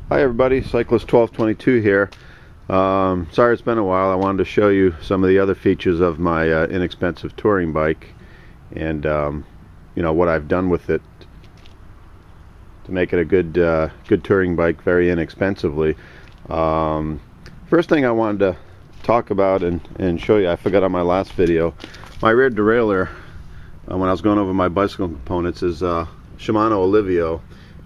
Hi everybody, Cyclist 1222 here. Sorry it's been a while. I wanted to show you some of the other features of my inexpensive touring bike and you know what I've done with it to make it a good touring bike very inexpensively. First thing I wanted to talk about and show you, I forgot on my last video, my rear derailleur when I was going over my bicycle components is Shimano Olivio.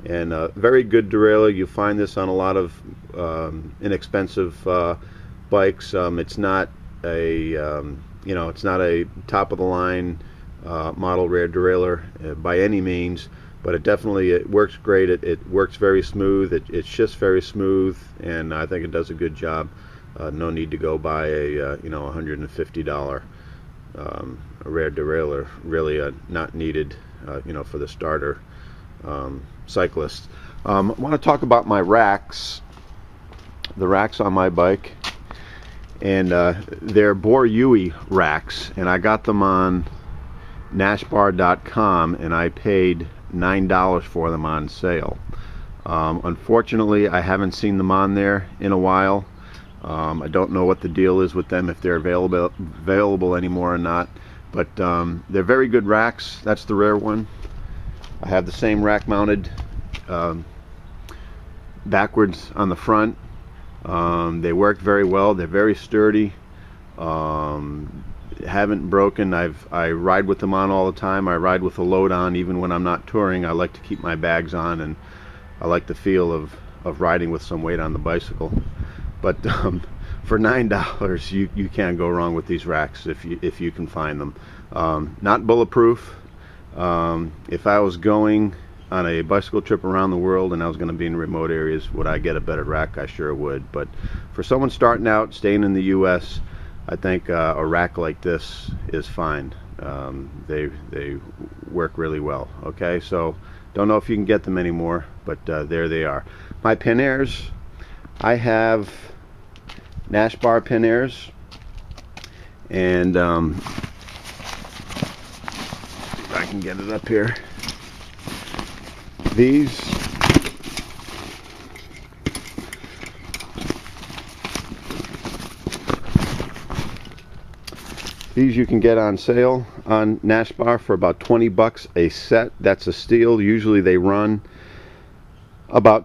And very good derailleur. You find this on a lot of inexpensive bikes. It's not a it's not a top of the line model rear derailleur by any means, but it works great. It works very smooth. It shifts very smooth, and I think it does a good job. No need to go buy a $150 rear derailleur. Really not needed for the starter cyclist. I want to talk about my racks, the racks on my bike, and they're Boryui racks, and I got them on nashbar.com, and I paid $9 for them on sale. Unfortunately, I haven't seen them on there in a while. I don't know what the deal is with them, if they're available anymore or not, but they're very good racks. That's the rare one. I have the same rack mounted backwards on the front. They work very well. They're very sturdy. Haven't broken. I ride with them on all the time. I ride with a load on even when I'm not touring. I like to keep my bags on, and I like the feel of riding with some weight on the bicycle. But for $9 you can't go wrong with these racks if you can find them. Not bulletproof. If I was going on a bicycle trip around the world and I was going to be in remote areas, would I get a better rack? I sure would. But for someone starting out, staying in the US, I think a rack like this is fine. They work really well. Okay, so don't know if you can get them anymore, but there they are. My Panairs, I have Nashbar Panairs, and I can get it up here. These you can get on sale on Nashbar for about 20 bucks a set. That's a steal. Usually they run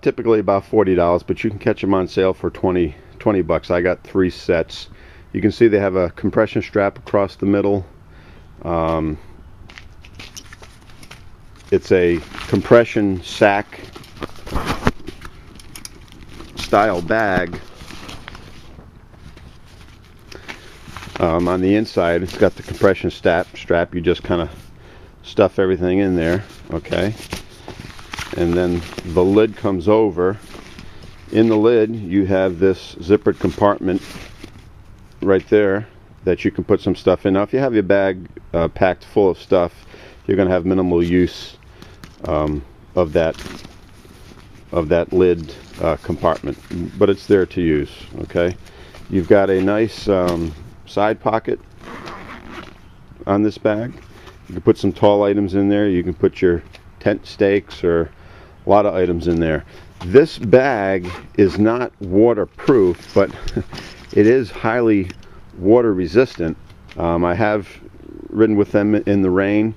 typically about $40, but you can catch them on sale for 20 bucks. I got 3 sets. You can see they have a compression strap across the middle. It's a compression sack style bag. On the inside it's got the compression strap. You just kind of stuff everything in there, okay, and then the lid comes over. In the lid you have this zippered compartment right there that you can put some stuff in. Now if you have your bag packed full of stuff, you're going to have minimal use of that lid compartment, but it's there to use. Okay, you've got a nice side pocket on this bag. You can put some tall items in there. You can put your tent stakes or a lot of items in there. This bag is not waterproof, but it is highly water resistant. I have ridden with them in the rain,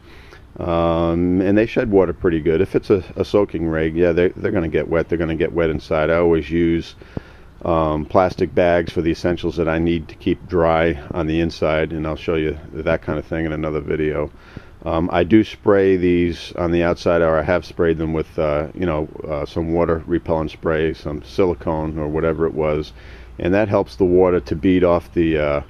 and they shed water pretty good. If it's a soaking rig, yeah, they're going to get wet. They're going to get wet inside. I always use plastic bags for the essentials that I need to keep dry on the inside, and I'll show you that kind of thing in another video. I do spray these on the outside, or I have sprayed them with some water repellent spray, some silicone or whatever it was, and that helps the water to bead off the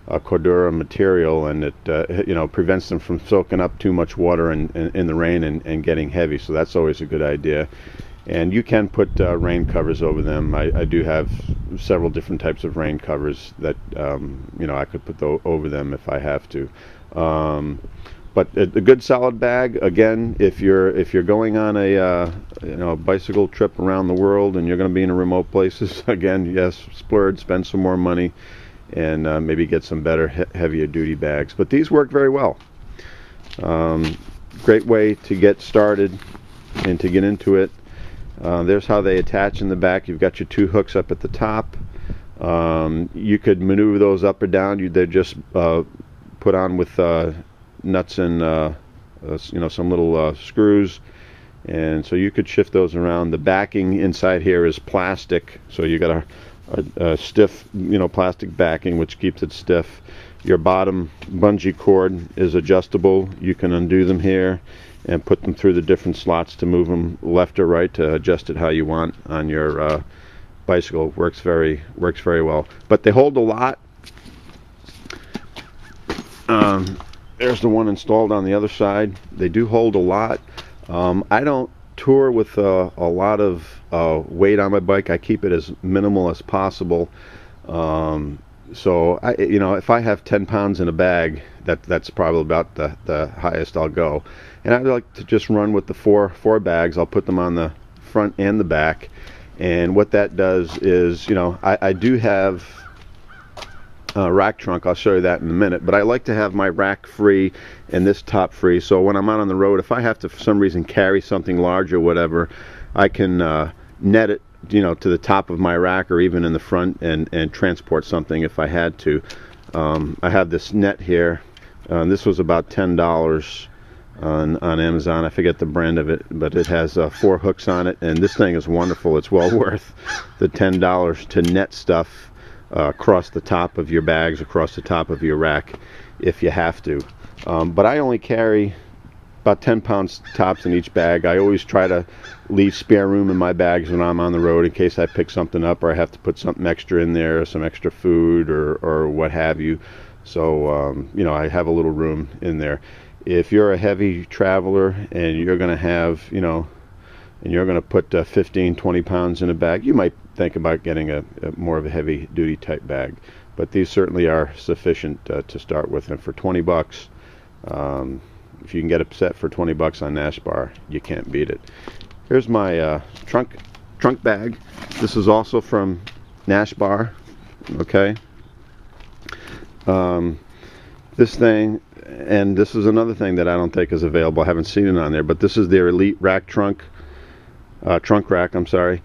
Cordura material, and it prevents them from soaking up too much water in the rain and getting heavy. So that's always a good idea. And you can put rain covers over them. I do have several different types of rain covers that I could put over them if I have to. But a good solid bag. Again, if you're going on a bicycle trip around the world and you're going to be in remote places, again, yes, splurge, spend some more money, and maybe get some better heavier duty bags. But these work very well. Great way to get started and to get into it. There's how they attach in the back. You've got your two hooks up at the top. You could maneuver those up or down. They're just put on with nuts and you know, some little screws, and so you could shift those around. The backing inside here is plastic, so you got a stiff, you know, plastic backing which keeps it stiff. Your bottom bungee cord is adjustable. You can undo them here and put them through the different slots to move them left or right, to adjust it how you want on your bicycle. Works very well. But they hold a lot. There's the one installed on the other side. They do hold a lot. I don't tour with a lot of weight on my bike. I keep it as minimal as possible. So you know, if I have 10 pounds in a bag, that's probably about the highest I'll go. And I like to just run with the four bags. I'll put them on the front and the back. And what that does is, you know, I do have rack trunk. I'll show you that in a minute, but I like to have my rack free and this top free, so when I'm out on the road, if I have to for some reason carry something large or whatever, I can net it, you know, to the top of my rack or even in the front, and transport something if I had to. I have this net here. This was about $10 on Amazon. I forget the brand of it, but it has 4 hooks on it, and this thing is wonderful. It's well worth the $10 to net stuff across the top of your bags, across the top of your rack, if you have to. But I only carry about 10 pounds tops in each bag. I always try to leave spare room in my bags when I'm on the road in case I pick something up or I have to put something extra in there, some extra food or what have you. So you know, I have a little room in there. If you're a heavy traveler and you're going to have, you know, and you're going to put 15-20 pounds in a bag, you might think about getting a more of a heavy duty type bag, but these certainly are sufficient to start with. And for 20 bucks, if you can get a set for 20 bucks on Nashbar, you can't beat it. Here's my trunk bag. This is also from Nashbar. Okay, this thing, and this is another thing that I don't think is available. I haven't seen it on there, but this is their Elite Rack trunk rack, I'm sorry,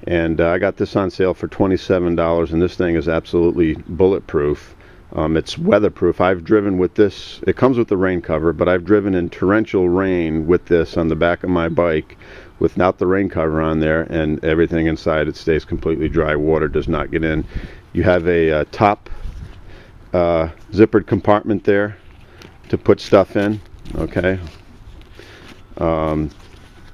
and I got this on sale for $27, and this thing is absolutely bulletproof. It's weatherproof. I've driven with this. It comes with the rain cover, but I've driven in torrential rain with this on the back of my bike without the rain cover on there, and everything inside it stays completely dry. Water does not get in. You have a top zippered compartment there to put stuff in. Okay.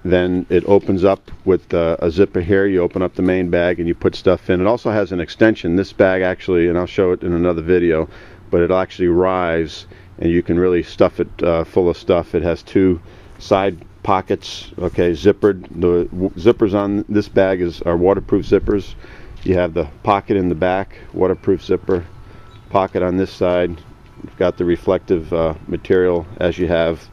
Then it opens up with a zipper here. You open up the main bag and you put stuff in. It also has an extension. This bag actually, and I'll show it in another video, but it'll actually rise and you can really stuff it full of stuff. It has 2 side pockets, okay, zippered. The zippers on this bag are waterproof zippers. You have the pocket in the back, waterproof zipper, pocket on this side. You've got the reflective material, as you have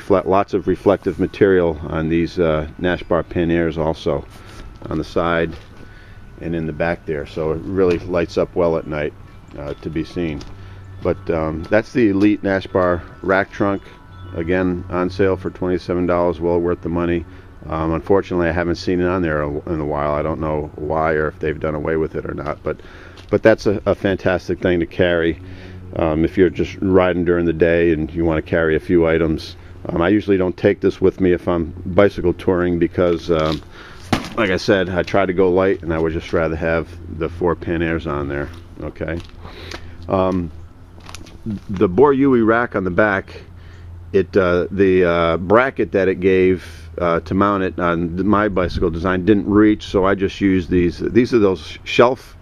lots of reflective material on these Nashbar Panairs, also on the side and in the back there, so it really lights up well at night to be seen. But that's the Elite Nashbar rack trunk, again on sale for $27, well worth the money. Unfortunately, I haven't seen it on there in a while. I don't know why, or if they've done away with it or not, but that's a fantastic thing to carry if you're just riding during the day and you want to carry a few items. I usually don't take this with me if I'm bicycle touring because, like I said, I try to go light, and I would just rather have the 4 Panairs on there. Okay. The Boryui rack on the back, the bracket that it gave to mount it on my bicycle design didn't reach, so I just used these. These are those shelf,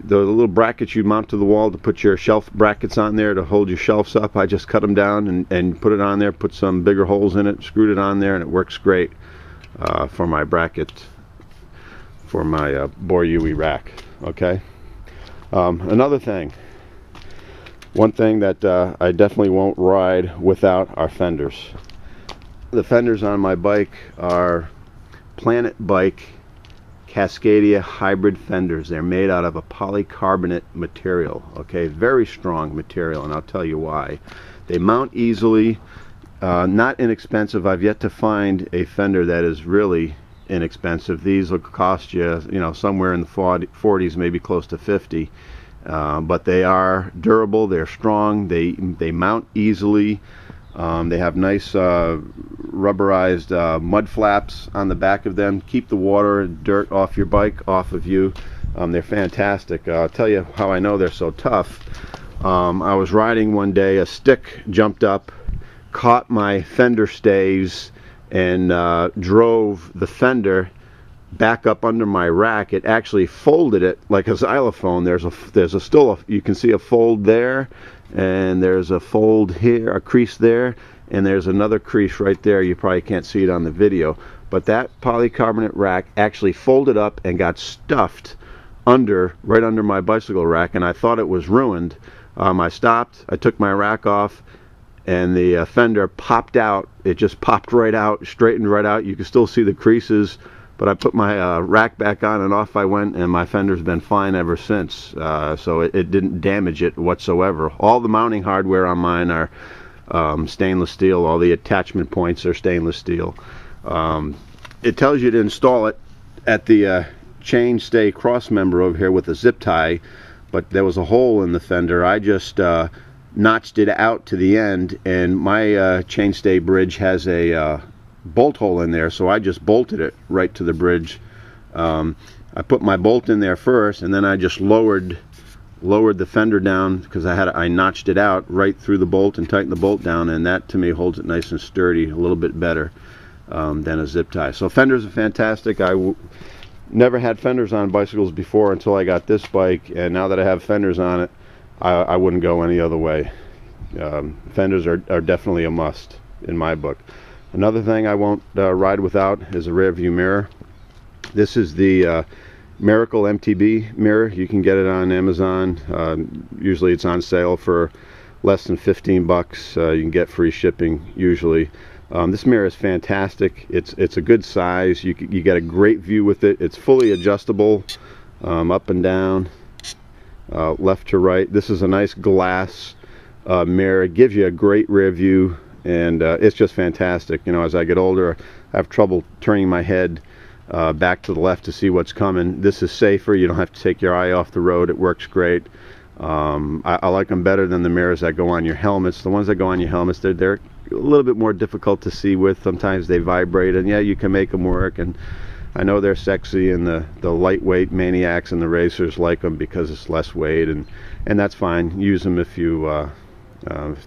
the little brackets you mount to the wall to put your shelf brackets on there to hold your shelves up. I just cut them down and put it on there, put some bigger holes in it, screwed it on there, and it works great for my bracket, for my Boryui rack. Okay. Another thing, one thing that I definitely won't ride without are fenders. The fenders on my bike are Planet Bike Cascadia hybrid fenders. They're made out of a polycarbonate material. Okay, very strong material, and I'll tell you why. They mount easily. Not inexpensive. I've yet to find a fender that is really inexpensive. These will cost you, somewhere in the 40s, maybe close to 50. But they are durable. They're strong. They mount easily. They have nice rubberized mud flaps on the back of them. Keep the water and dirt off your bike off of you. They're fantastic. I'll tell you how I know they're so tough. I was riding one day, a stick jumped up, caught my fender stays, and drove the fender back up under my rack. It actually folded it like a xylophone. You can see a fold there, and there's a fold here, a crease there, and there's another crease right there. You probably can't see it on the video, but that polycarbonate rack actually folded up and got stuffed right under my bicycle rack, and I thought it was ruined. I stopped, I took my rack off, and the fender popped out. It just popped right out, straightened right out. You can still see the creases, but I put my rack back on and off I went, and my fender's been fine ever since. So it didn't damage it whatsoever. All the mounting hardware on mine are stainless steel. All the attachment points are stainless steel. It tells you to install it at the chain stay cross member over here with a zip tie, but there was a hole in the fender. I just notched it out to the end, and my chainstay bridge has a bolt hole in there, so I just bolted it right to the bridge. I put my bolt in there first, and then I just lowered the fender down, because I notched it out right through the bolt and tightened the bolt down, and that to me holds it nice and sturdy, a little bit better than a zip tie. So fenders are fantastic. Never had fenders on bicycles before until I got this bike, and now that I have fenders on it, I wouldn't go any other way. Fenders are definitely a must in my book. Another thing I won't ride without is a rear view mirror. This is the Miracle MTB mirror. You can get it on Amazon. Usually it's on sale for less than 15 bucks. You can get free shipping usually. This mirror is fantastic. It's a good size. You get a great view with it. It's fully adjustable, up and down, left to right. This is a nice glass mirror. It gives you a great rear view, and it's just fantastic. As I get older, I have trouble turning my head back to the left to see what's coming. This is safer. You don't have to take your eye off the road. It works great. I like them better than the mirrors that go on your helmets. The ones that go on your helmets, they're a little bit more difficult to see with. Sometimes they vibrate, and yeah, you can make them work, and I know they're sexy, and the lightweight maniacs and the racers like them because it's less weight, and that's fine. Use them if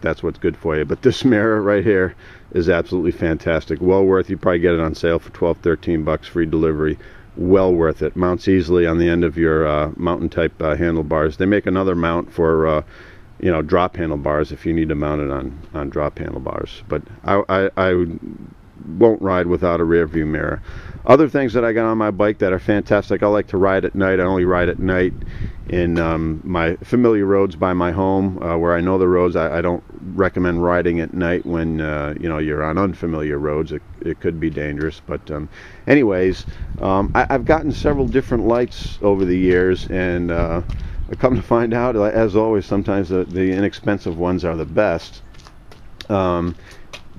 that's what's good for you. But this mirror right here is absolutely fantastic. Well worth. You probably get it on sale for 12-13 bucks, free delivery. Well worth it. Mounts easily on the end of your mountain type handlebars. They make another mount for drop handlebars if you need to mount it on drop handlebars. But I won't ride without a rear view mirror. Other things that I got on my bike that are fantastic, I like to ride at night. I only ride at night in my familiar roads by my home, where I know the roads. I don't recommend riding at night when you're on unfamiliar roads. It could be dangerous. But anyways, I've gotten several different lights over the years, and I come to find out, as always, sometimes the inexpensive ones are the best.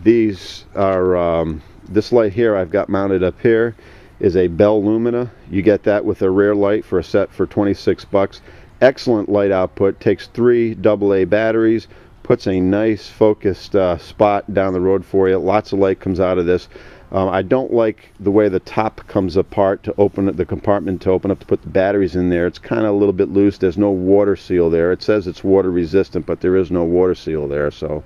These are this light here I've got mounted up here is a Bell Lumina. You get that with a rear light for a set for 26 bucks. Excellent light output. Takes 3 AA batteries. Puts a nice focused spot down the road for you. Lots of light comes out of this. I don't like the way the top comes apart to open the compartment to open up to put the batteries in there. It's kind of a little bit loose. There's no water seal there. It says it's water resistant, but there is no water seal there. So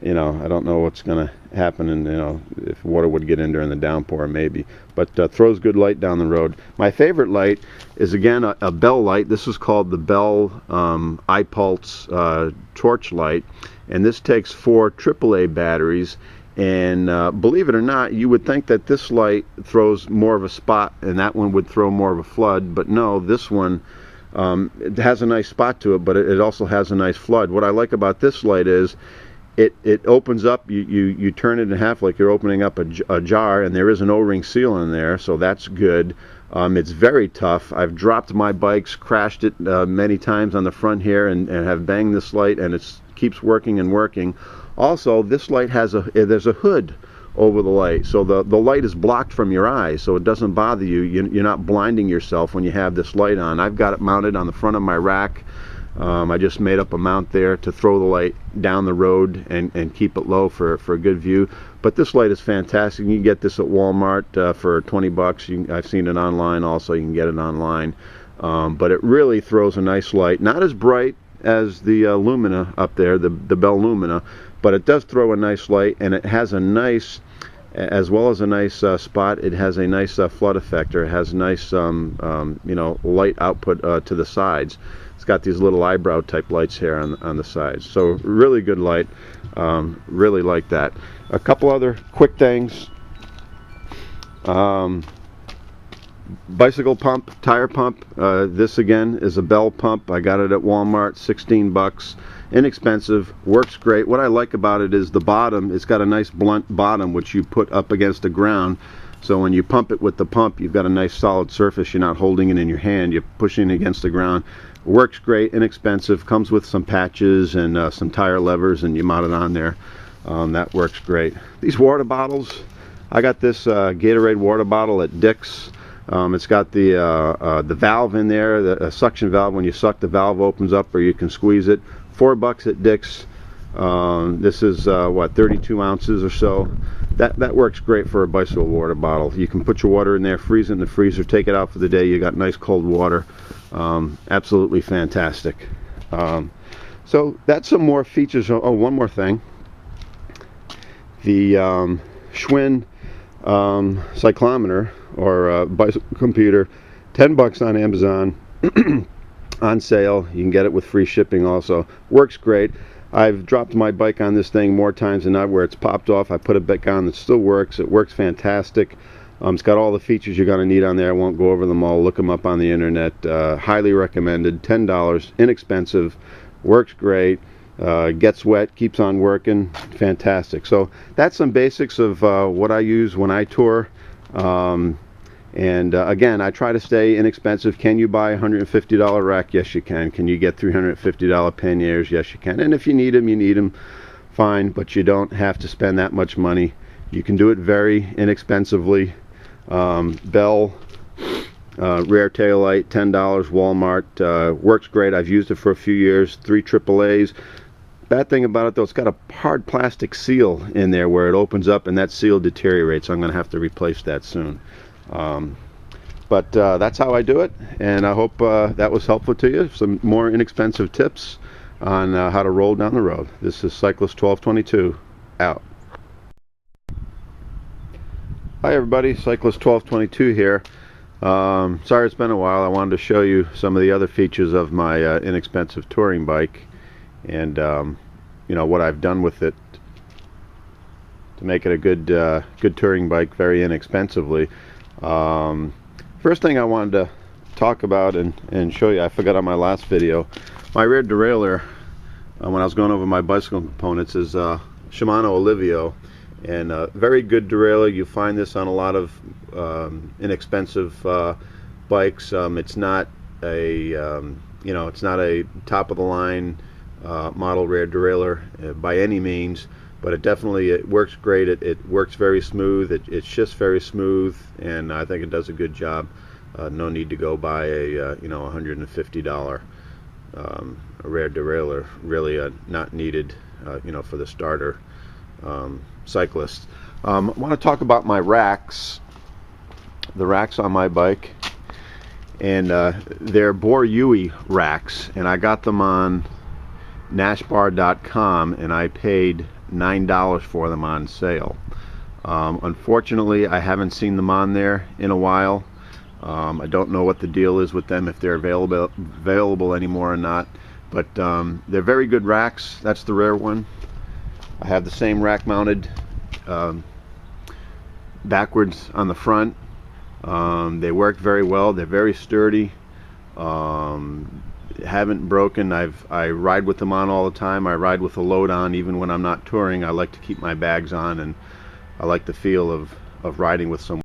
I don't know what's going to happen, and if water would get in during the downpour, maybe. But throws good light down the road. My favorite light is, again, a Bell light. This is called the Bell iPulse torch light, and this takes 4 AAA batteries. And believe it or not, you would think that this light throws more of a spot, and that one would throw more of a flood. But no, this one it has a nice spot to it, but it also has a nice flood. What I like about this light is it opens up, you turn it in half like you're opening up a jar, and there is an O-ring seal in there, so that's good. It's very tough. I've dropped my bikes, crashed it many times on the front here, and have banged this light, and it keeps working and working. Also, this light has there's a hood over the light, so the light is blocked from your eyes, so it doesn't bother you. You're not blinding yourself when you have this light on. I've got it mounted on the front of my rack. I just made up a mount there to throw the light down the road and keep it low for a good view. But this light is fantastic. You can get this at Walmart for 20 bucks. I've seen it online also. You can get it online. But it really throws a nice light. Not as bright as the Lumina up there, the Bell Lumina, but it does throw a nice light, and it has a nice, as well as a nice spot, it has a nice flood effector. It has nice you know, light output to the sides. It's got these little eyebrow type lights here on the sides. So really good light. Really like that. A couple other quick things. Bicycle pump, tire pump. This again is a Bell pump. I got it at Walmart, 16 bucks. Inexpensive, works great. What I like about it is the bottom, it's got a nice blunt bottom which you put up against the ground. So when you pump it with the pump, you've got a nice solid surface. You're not holding it in your hand, you're pushing it against the ground. Works great, inexpensive, comes with some patches and some tire levers, and you mount it on there. That works great. These water bottles, I got this Gatorade water bottle at Dick's. It's got the valve in there, the suction valve. When you suck, the valve opens up, or you can squeeze it. 4 bucks at Dick's. This is what, 32 ounces or so. That works great for a bicycle water bottle. You can put your water in there, freeze it in the freezer, take it out for the day. You got nice cold water. Absolutely fantastic. So that's some more features. Oh, one more thing. The Schwinn cyclometer, or bicycle computer, 10 bucks on Amazon. On sale. You can get it with free shipping also. Works great. I've dropped my bike on this thing more times than not where it's popped off. I put it back on, it still works. It works fantastic. It's got all the features you're going to need on there. I won't go over them all. Look them up on the internet. Highly recommended. $10, inexpensive, works great, gets wet, keeps on working, fantastic. So that's some basics of what I use when I tour. Again, I try to stay inexpensive. Can you buy a $150 rack? Yes, you can. Can you get $350 panniers? Yes, you can. And if you need them, you need them. Fine, but you don't have to spend that much money. You can do it very inexpensively. Bell rear tail light, $10, Walmart. Works great. I've used it for a few years. 3 AAAs. Bad thing about it though, it's got a hard plastic seal in there where it opens up, and that seal deteriorates. So I'm going to have to replace that soon. But that's how I do it, and I hope that was helpful to you. Some more inexpensive tips on how to roll down the road. This is Cyclist 1222 out. Hi everybody, Cyclist 1222 here. Sorry it's been a while. I wanted to show you some of the other features of my inexpensive touring bike, and you know, what I've done with it to make it a good touring bike very inexpensively. First thing I wanted to talk about and show you, I forgot on my last video, my rear derailleur, when I was going over my bicycle components, is Shimano Olivio, and very good derailleur. You find this on a lot of inexpensive bikes. It's not a you know, it's not a top of the line model rear derailleur by any means, but it works great. It works very smooth. It shifts very smooth, and I think it does a good job. No need to go buy a you know, $150 rear derailleur. Really not needed, you know, for the starter cyclist. I want to talk about my racks. The racks on my bike, and they're Bore Yui racks, and I got them on Nashbar.com, and I paid $9 for them on sale. Unfortunately, I haven't seen them on there in a while. I don't know what the deal is with them, if they're available anymore or not, but they're very good racks. That's the rear one. I have the same rack mounted backwards on the front. They work very well. They're very sturdy. Haven't broken. I ride with them on all the time. I ride with a load on even when I'm not touring. I like to keep my bags on, and I like the feel of riding with someone.